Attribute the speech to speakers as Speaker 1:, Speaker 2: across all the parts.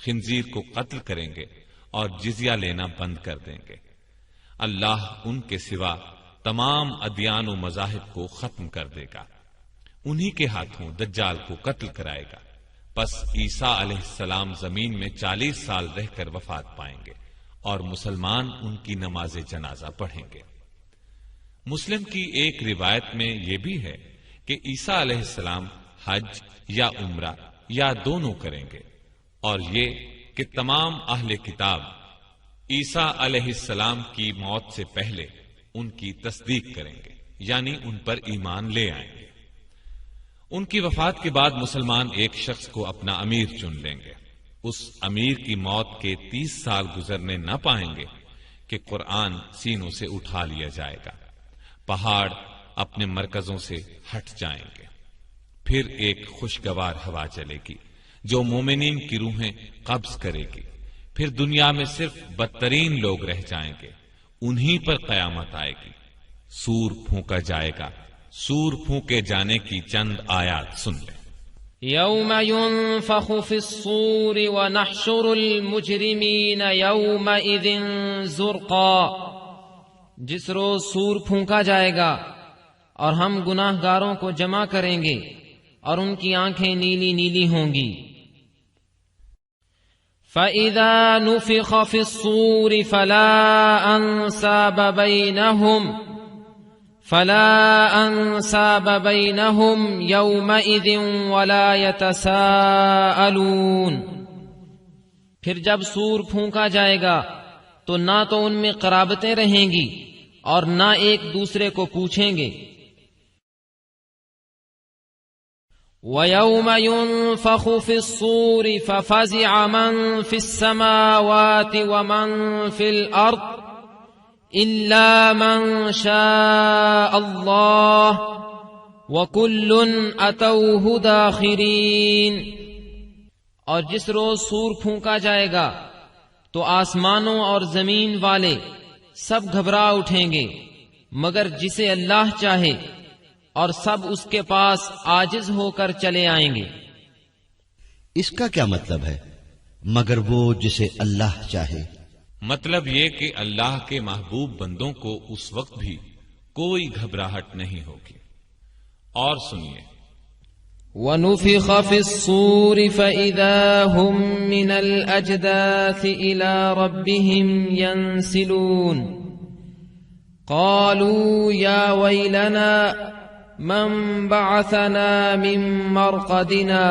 Speaker 1: خنزیر کو قتل کریں گے اور جزیہ لینا بند کر دیں گے۔ اللہ ان کے سوا تمام ادیان و مذاہب کو ختم کر دے گا۔ انہی کے ہاتھوں دجال کو قتل کرائے گا۔ پس عیسیٰ علیہ السلام زمین میں 40 سال رہ کر وفات پائیں گے اور مسلمان ان کی نماز جنازہ پڑھیں گے۔ مسلم کی ایک روایت میں یہ بھی ہے کہ عیسیٰ علیہ السلام حج یا عمرہ یا دونوں کریں گے، اور یہ کہ تمام اہل کتاب عیسیٰ علیہ السلام کی موت سے پہلے ان کی تصدیق کریں گے، یعنی ان پر ایمان لے آئیں گے۔ ان کی وفات کے بعد مسلمان ایک شخص کو اپنا امیر چن لیں گے۔ اس امیر کی موت کے 30 سال گزرنے نہ پائیں گے کہ قرآن سینوں سے اٹھا لیا جائے گا، پہاڑ اپنے مرکزوں سے ہٹ جائیں گے، پھر ایک خوشگوار ہوا چلے گی جو مومنین کی روحیں قبض کرے گی، پھر دنیا میں صرف بدترین لوگ رہ جائیں گے، انہی پر قیامت آئے گی۔ سور پھونکا جائے گا۔ سور پھونکے جانے کی چند آیات سن لیں۔
Speaker 2: یوم ينفخ في الصور ونحشر المجرمین یومئذ زرقا، جس روز سور پھونکا جائے گا اور ہم گناہ گاروں کو جمع کریں گے اور ان کی آنکھیں نیلی نیلی ہوں گی۔ فَإِذَا نُفِخَ فِي الصُّورِ فَلَا أَنْسَابَ بَيْنَهُمْ يَوْمَئِذٍ وَلَا يَتَسَاءَلُونَ، پھر جب سور پھونکا جائے گا تو نہ تو ان میں قرابتیں رہیں گی اور نہ ایک دوسرے کو پوچھیں گے۔ وَيَوْمَ يُنفَخُ فِي الصُّورِ فَفَزِعَ مَن فِي السَّمَاوَاتِ وَمَن فِي الْأَرْضِ إِلَّا مَن شَاءَ اللَّهُ وَكُلٌّ أَتَوْهُ دَاخِرِينَ، اور جس روز سور پھونکا جائے گا تو آسمانوں اور زمین والے سب گھبرا اٹھیں گے مگر جسے اللہ چاہے، اور سب اس کے پاس عاجز ہو کر چلے آئیں گے۔
Speaker 3: اس کا کیا مطلب ہے؟ مگر وہ جسے اللہ چاہے۔
Speaker 1: مطلب یہ کہ اللہ کے محبوب بندوں کو اس وقت بھی کوئی گھبراہٹ نہیں ہوگی۔ اور سنیے،
Speaker 2: وَنُفِخَ فِي الصُّورِ فَإِذَا هُم مِّنَ الْأَجْدَاثِ إِلَى رَبِّهِمْ يَنْسِلُونَ قَالُوا يَا وَيْلَنَا مَنْ بَعَثَنَا مِنْ مَرْقَدِنَا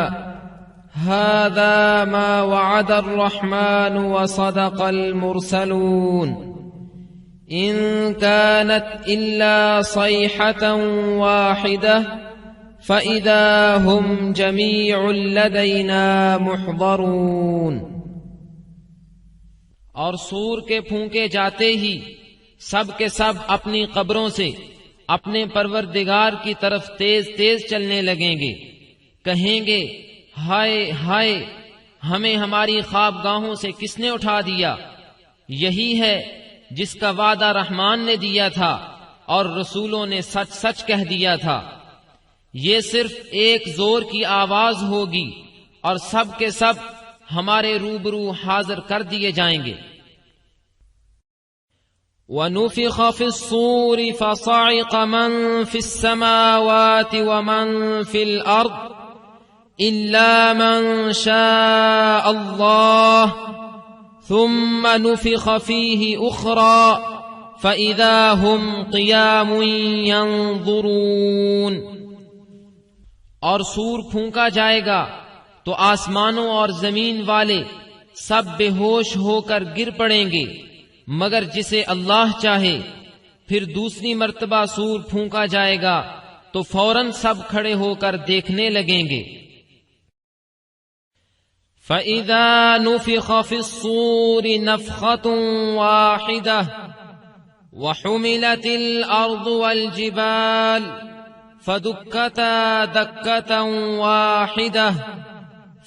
Speaker 2: هَذَا مَا وَعَدَ الرَّحْمَنُ وَصَدَقَ الْمُرْسَلُونَ إِنْ كَانَتْ إِلَّا صَيْحَةً وَاحِدَةً فَإِذَا هُمْ جَمِيعٌ لَدَيْنَا مُحْضَرُونَ، اور سور کے پھونکے جاتے ہی سب کے سب اپنی قبروں سے اپنے پروردگار کی طرف تیز تیز چلنے لگیں گے، کہیں گے ہائے ہائے، ہمیں ہماری خوابگاہوں سے کس نے اٹھا دیا؟ یہی ہے جس کا وعدہ رحمان نے دیا تھا اور رسولوں نے سچ سچ کہہ دیا تھا۔ یہ صرف ایک زور کی آواز ہوگی اور سب کے سب ہمارے روبرو حاضر کر دیے جائیں گے۔ وَنُفِخَ فِي الصُّورِ فَصَعِقَ مَن فِي السَّمَاوَاتِ وَمَن فِي الْأَرْضِ إِلَّا مَن شَاءَ اللَّهُ ثُمَّ نُفِخَ فِيهِ أُخْرَى فَإِذَا هُمْ قِيَامٌ يَنظُرُونَ، اور سور پھونکا جائے گا تو آسمانوں اور زمین والے سب بے ہوش ہو کر گر پڑیں گے مگر جسے اللہ چاہے۔ پھر دوسری مرتبہ سور پھونکا جائے گا تو فوراً سب کھڑے ہو کر دیکھنے لگیں گے۔ فَإِذَا نُفِخَ فِي الصُّورِ نَفْخَةٌ وَاحِدَةٌ وَحُمِلَتِ الْأَرْضُ وَالْجِبَالُ فَدُكَّتَا دَكَّةً وَاحِدَةً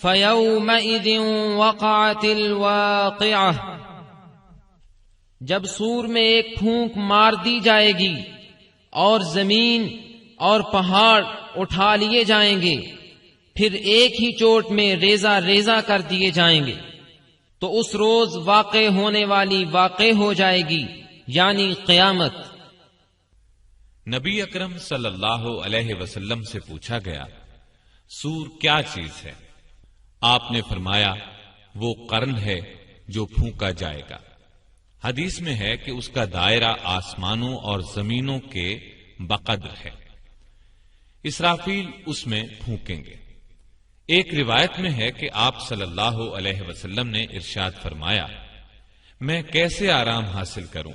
Speaker 2: فَيَوْمَئِذٍ وَقَعَتِ الْوَاقِعَةُ، جب سور میں ایک پھونک مار دی جائے گی اور زمین اور پہاڑ اٹھا لیے جائیں گے، پھر ایک ہی چوٹ میں ریزہ ریزہ کر دیے جائیں گے۔ تو اس روز واقع ہونے والی واقع ہو جائے گی، یعنی قیامت۔
Speaker 1: نبی اکرم صلی اللہ علیہ وسلم سے پوچھا گیا، سور کیا چیز ہے؟ آپ نے فرمایا، وہ قرن ہے جو پھونکا جائے گا۔ حدیث میں ہے کہ اس کا دائرہ آسمانوں اور زمینوں کے بقدر ہے۔ اسرافیل اس میں پھونکیں گے۔ ایک روایت میں ہے کہ آپ صلی اللہ علیہ وسلم نے ارشاد فرمایا، میں کیسے آرام حاصل کروں،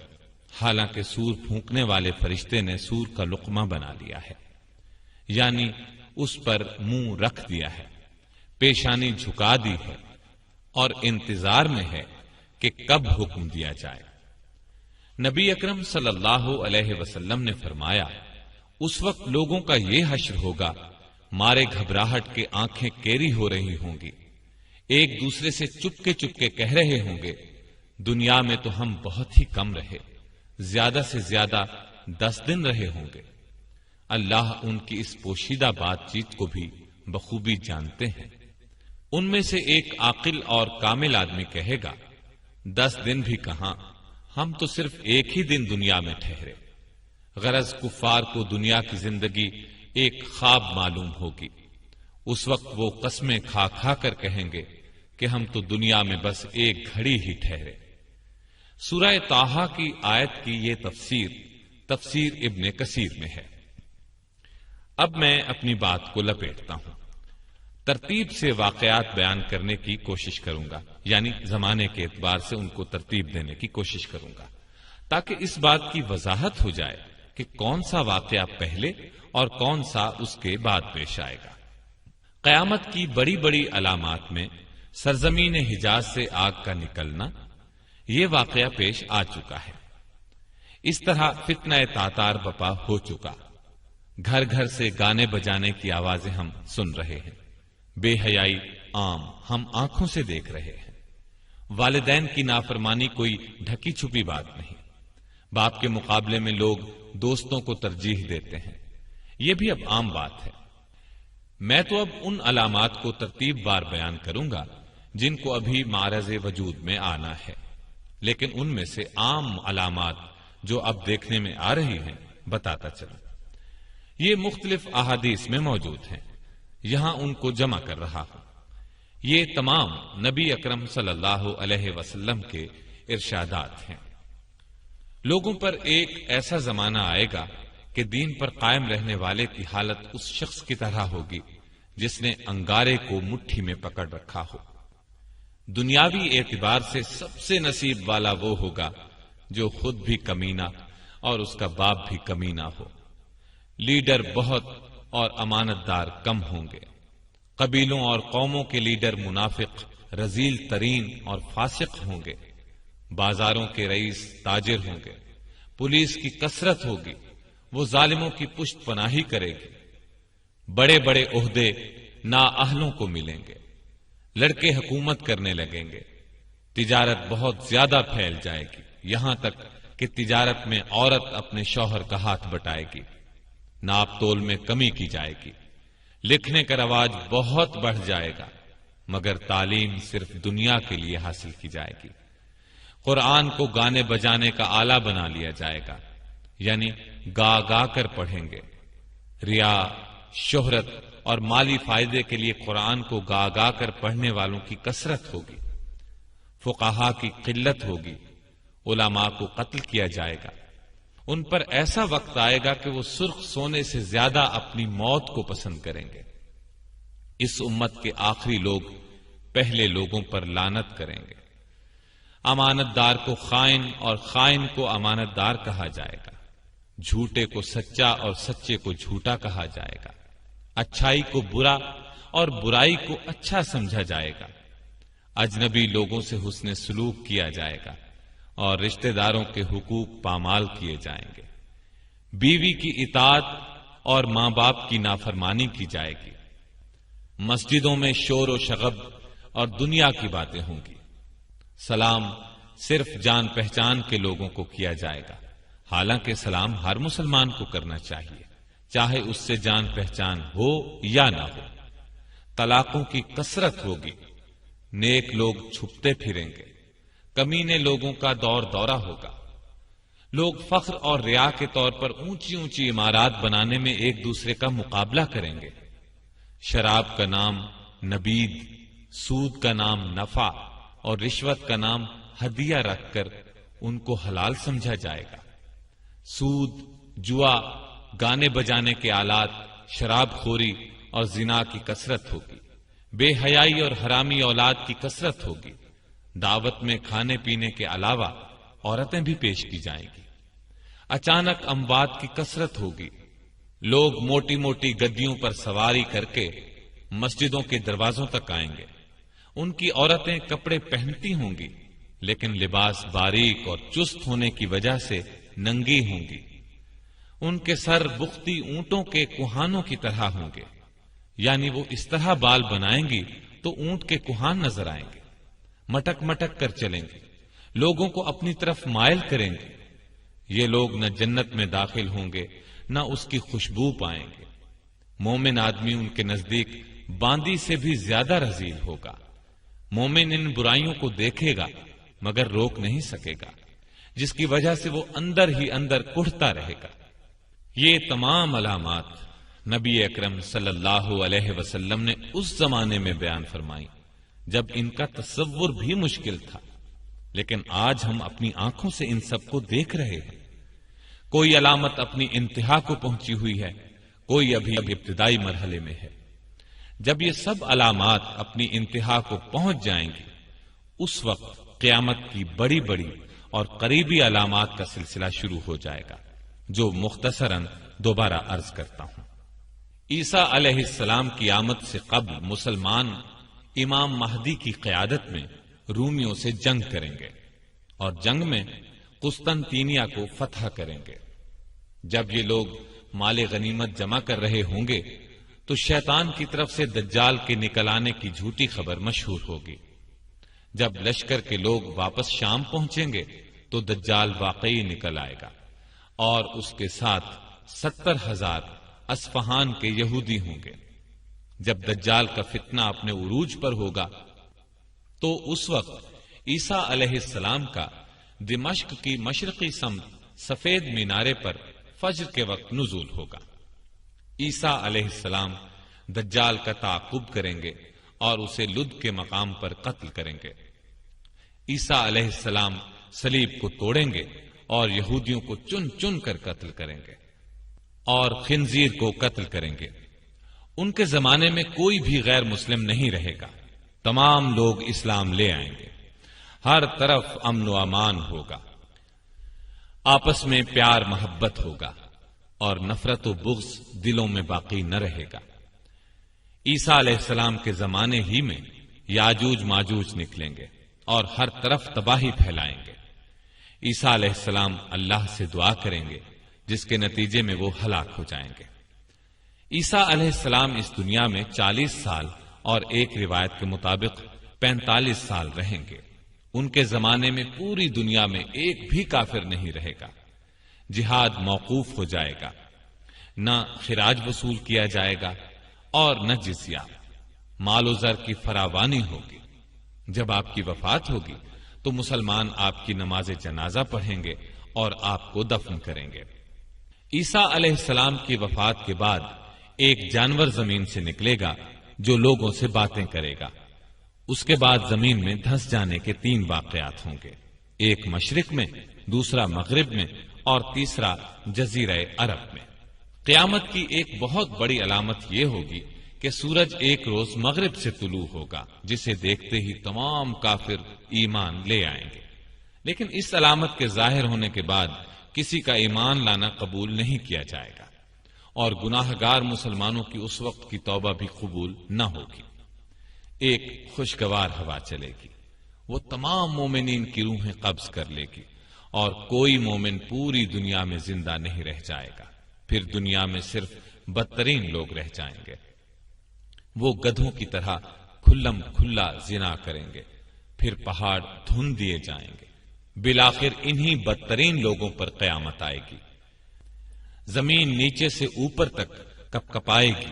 Speaker 1: حالانکہ سور پھونکنے والے فرشتے نے سور کا لقمہ بنا لیا ہے، یعنی اس پر منہ رکھ دیا ہے، پیشانی جھکا دی ہے اور انتظار میں ہے کہ کب حکم دیا جائے۔ نبی اکرم صلی اللہ علیہ وسلم نے فرمایا، اس وقت لوگوں کا یہ حشر ہوگا، مارے گھبراہٹ کے آنکھیں کیری ہو رہی ہوں گی، ایک دوسرے سے چپکے چپکے کہہ رہے ہوں گے، دنیا میں تو ہم بہت ہی کم رہے، زیادہ سے زیادہ 10 دن رہے ہوں گے۔ اللہ ان کی اس پوشیدہ بات چیت کو بھی بخوبی جانتے ہیں۔ ان میں سے ایک عاقل اور کامل آدمی کہے گا، 10 دن بھی کہاں، ہم تو صرف ایک ہی دن دنیا میں ٹھہرے۔ غرض کفار کو دنیا کی زندگی ایک خواب معلوم ہوگی۔ اس وقت وہ قسمیں کھا کھا کر کہیں گے کہ ہم تو دنیا میں بس ایک گھڑی ہی ٹھہرے۔ سورہ طٰہٰ کی آیت کی یہ تفسیر ابن کثیر میں ہے۔ اب میں اپنی بات کو لپیٹتا ہوں، ترتیب سے واقعات بیان کرنے کی کوشش کروں گا، یعنی زمانے کے اعتبار سے ان کو ترتیب دینے کی کوشش کروں گا، تاکہ اس بات کی وضاحت ہو جائے کہ کون سا واقعہ پہلے اور کون سا اس کے بعد پیش آئے گا۔ قیامت کی بڑی بڑی علامات میں سرزمین حجاز سے آگ کا نکلنا، یہ واقعہ پیش آ چکا ہے۔ اس طرح فتنہ تاتار بپا ہو چکا، گھر گھر سے گانے بجانے کی آوازیں ہم سن رہے ہیں، بے حیائی عام ہم آنکھوں سے دیکھ رہے ہیں، والدین کی نافرمانی کوئی ڈھکی چھپی بات نہیں، باپ کے مقابلے میں لوگ دوستوں کو ترجیح دیتے ہیں، یہ بھی اب عام بات ہے۔ میں تو اب ان علامات کو ترتیب وار بیان کروں گا جن کو ابھی معرض وجود میں آنا ہے، لیکن ان میں سے عام علامات جو اب دیکھنے میں آ رہی ہیں بتاتا چلوں۔ یہ مختلف احادیث میں موجود ہیں، یہاں ان کو جمع کر رہا ہوں۔ یہ تمام نبی اکرم صلی اللہ علیہ وسلم کے ارشادات ہیں۔ لوگوں پر ایک ایسا زمانہ آئے گا کہ دین پر قائم رہنے والے کی حالت اس شخص کی طرح ہوگی جس نے انگارے کو مٹھی میں پکڑ رکھا ہو۔ دنیاوی اعتبار سے سب سے نصیب والا وہ ہوگا جو خود بھی کمینہ اور اس کا باپ بھی کمینہ ہو۔ لیڈر بہت اور امانت دار کم ہوں گے۔ قبیلوں اور قوموں کے لیڈر منافق، رذیل ترین اور فاسق ہوں گے۔ بازاروں کے رئیس تاجر ہوں گے۔ پولیس کی کثرت ہوگی، وہ ظالموں کی پشت پناہی کرے گی۔ بڑے بڑے عہدے نااہلوں کو ملیں گے۔ لڑکے حکومت کرنے لگیں گے۔ تجارت بہت زیادہ پھیل جائے گی، یہاں تک کہ تجارت میں عورت اپنے شوہر کا ہاتھ بٹائے گی۔ ناپ تول میں کمی کی جائے گی۔ لکھنے کا رواج بہت بڑھ جائے گا، مگر تعلیم صرف دنیا کے لیے حاصل کی جائے گی۔ قرآن کو گانے بجانے کا آلہ بنا لیا جائے گا، یعنی گا گا کر پڑھیں گے۔ ریا، شہرت اور مالی فائدے کے لیے قرآن کو گا گا کر پڑھنے والوں کی کثرت ہوگی۔ فقہا کی قلت ہوگی۔ علماء کو قتل کیا جائے گا۔ ان پر ایسا وقت آئے گا کہ وہ سرخ سونے سے زیادہ اپنی موت کو پسند کریں گے۔ اس امت کے آخری لوگ پہلے لوگوں پر لعنت کریں گے۔ امانت دار کو خائن اور خائن کو امانت دار کہا جائے گا۔ جھوٹے کو سچا اور سچے کو جھوٹا کہا جائے گا۔ اچھائی کو برا اور برائی کو اچھا سمجھا جائے گا۔ اجنبی لوگوں سے حسن سلوک کیا جائے گا اور رشتہ داروں کے حقوق پامال کیے جائیں گے۔ بیوی کی اطاعت اور ماں باپ کی نافرمانی کی جائے گی۔ مسجدوں میں شور و شغب اور دنیا کی باتیں ہوں گی۔ سلام صرف جان پہچان کے لوگوں کو کیا جائے گا، حالانکہ سلام ہر مسلمان کو کرنا چاہیے، چاہے اس سے جان پہچان ہو یا نہ ہو۔ طلاقوں کی کثرت ہوگی۔ نیک لوگ چھپتے پھریں گے، کمینے لوگوں کا دور دورہ ہوگا، لوگ فخر اور ریا کے طور پر اونچی اونچی عمارات بنانے میں ایک دوسرے کا مقابلہ کریں گے، شراب کا نام نبید، سود کا نام نفع اور رشوت کا نام ہدیہ رکھ کر ان کو حلال سمجھا جائے گا۔ سود، جوا، گانے بجانے کے آلات، شراب خوری اور زنا کی کثرت ہوگی، بے حیائی اور حرامی اولاد کی کثرت ہوگی، دعوت میں کھانے پینے کے علاوہ عورتیں بھی پیش کی جائیں گی، اچانک اموات کی کثرت ہوگی، لوگ موٹی موٹی گدیوں پر سواری کر کے مسجدوں کے دروازوں تک آئیں گے، ان کی عورتیں کپڑے پہنتی ہوں گی لیکن لباس باریک اور چست ہونے کی وجہ سے ننگی ہوں گی، ان کے سر بختی اونٹوں کے کوہانوں کی طرح ہوں گے، یعنی وہ اس طرح بال بنائیں گی تو اونٹ کے کوہان نظر آئیں گے، مٹک مٹک کر چلیں گے، لوگوں کو اپنی طرف مائل کریں گے، یہ لوگ نہ جنت میں داخل ہوں گے نہ اس کی خوشبو پائیں گے، مومن آدمی ان کے نزدیک باندی سے بھی زیادہ رذیل ہوگا، مومن ان برائیوں کو دیکھے گا مگر روک نہیں سکے گا، جس کی وجہ سے وہ اندر ہی اندر کڑھتا رہے گا۔ یہ تمام علامات نبی اکرم صلی اللہ علیہ وسلم نے اس زمانے میں بیان فرمائی جب ان کا تصور بھی مشکل تھا، لیکن آج ہم اپنی آنکھوں سے ان سب کو دیکھ رہے ہیں۔ کوئی علامت اپنی انتہا کو پہنچی ہوئی ہے، کوئی ابھی ابتدائی مرحلے میں ہے۔ جب یہ سب علامات اپنی انتہا کو پہنچ جائیں گی، اس وقت قیامت کی بڑی بڑی اور قریبی علامات کا سلسلہ شروع ہو جائے گا، جو مختصراً دوبارہ عرض کرتا ہوں۔ عیسیٰ علیہ السلام کی آمد سے قبل مسلمان امام مہدی کی قیادت میں رومیوں سے جنگ کریں گے اور جنگ میں قسطنطینیہ کو فتح کریں گے۔ جب یہ لوگ مال غنیمت جمع کر رہے ہوں گے تو شیطان کی طرف سے دجال کے نکل آنے کی جھوٹی خبر مشہور ہوگی۔ جب لشکر کے لوگ واپس شام پہنچیں گے تو دجال واقعی نکل آئے گا اور اس کے ساتھ 70,000 اصفہان کے یہودی ہوں گے۔ جب دجال کا فتنہ اپنے عروج پر ہوگا تو اس وقت عیسیٰ علیہ السلام کا دمشق کی مشرقی سمت سفید مینارے پر فجر کے وقت نزول ہوگا۔ عیسیٰ علیہ السلام دجال کا تعاقب کریں گے اور اسے لد کے مقام پر قتل کریں گے۔ عیسیٰ علیہ السلام صلیب کو توڑیں گے اور یہودیوں کو چن چن کر قتل کریں گے اور خنزیر کو قتل کریں گے۔ ان کے زمانے میں کوئی بھی غیر مسلم نہیں رہے گا، تمام لوگ اسلام لے آئیں گے، ہر طرف امن و امان ہوگا، آپس میں پیار محبت ہوگا اور نفرت و بغض دلوں میں باقی نہ رہے گا۔ عیسیٰ علیہ السلام کے زمانے ہی میں یاجوج ماجوج نکلیں گے اور ہر طرف تباہی پھیلائیں گے۔ عیسیٰ علیہ السلام اللہ سے دعا کریں گے جس کے نتیجے میں وہ ہلاک ہو جائیں گے۔ عیسیٰ علیہ السلام اس دنیا میں 40 سال اور ایک روایت کے مطابق 45 سال رہیں گے۔ ان کے زمانے میں پوری دنیا میں ایک بھی کافر نہیں رہے گا، جہاد موقوف ہو جائے گا، نہ خراج وصول کیا جائے گا اور نہ جزیہ، مال و زر کی فراوانی ہوگی۔ جب آپ کی وفات ہوگی تو مسلمان آپ کی نماز جنازہ پڑھیں گے اور آپ کو دفن کریں گے۔ عیسیٰ علیہ السلام کی وفات کے بعد ایک جانور زمین سے نکلے گا جو لوگوں سے باتیں کرے گا۔ اس کے بعد زمین میں دھنس جانے کے 3 واقعات ہوں گے، ایک مشرق میں، دوسرا مغرب میں اور تیسرا جزیرہ عرب میں۔ قیامت کی ایک بہت بڑی علامت یہ ہوگی کہ سورج ایک روز مغرب سے طلوع ہوگا، جسے دیکھتے ہی تمام کافر ایمان لے آئیں گے، لیکن اس علامت کے ظاہر ہونے کے بعد کسی کا ایمان لانا قبول نہیں کیا جائے گا اور گناہ گار مسلمانوں کی اس وقت کی توبہ بھی قبول نہ ہوگی۔ ایک خوشگوار ہوا چلے گی، وہ تمام مومنین کی روحیں قبض کر لے گی اور کوئی مومن پوری دنیا میں زندہ نہیں رہ جائے گا، پھر دنیا میں صرف بدترین لوگ رہ جائیں گے۔ وہ گدھوں کی طرح کھلم کھلا زنا کریں گے، پھر پہاڑ دھن دیے جائیں گے، بالآخر انہی بدترین لوگوں پر قیامت آئے گی۔ زمین نیچے سے اوپر تک کپ کپائے گی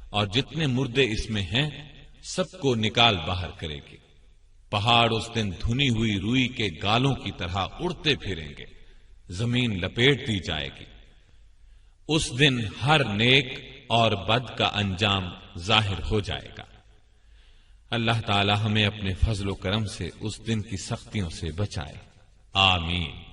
Speaker 1: اور جتنے مردے اس میں ہیں سب کو نکال باہر کرے گی۔ پہاڑ اس دن دھنی ہوئی روئی کے گالوں کی طرح اڑتے پھریں گے، زمین لپیٹ دی جائے گی۔ اس دن ہر نیک اور بد کا انجام ظاہر ہو جائے گا۔ اللہ تعالی ہمیں اپنے فضل و کرم سے اس دن کی سختیوں سے بچائے، آمین۔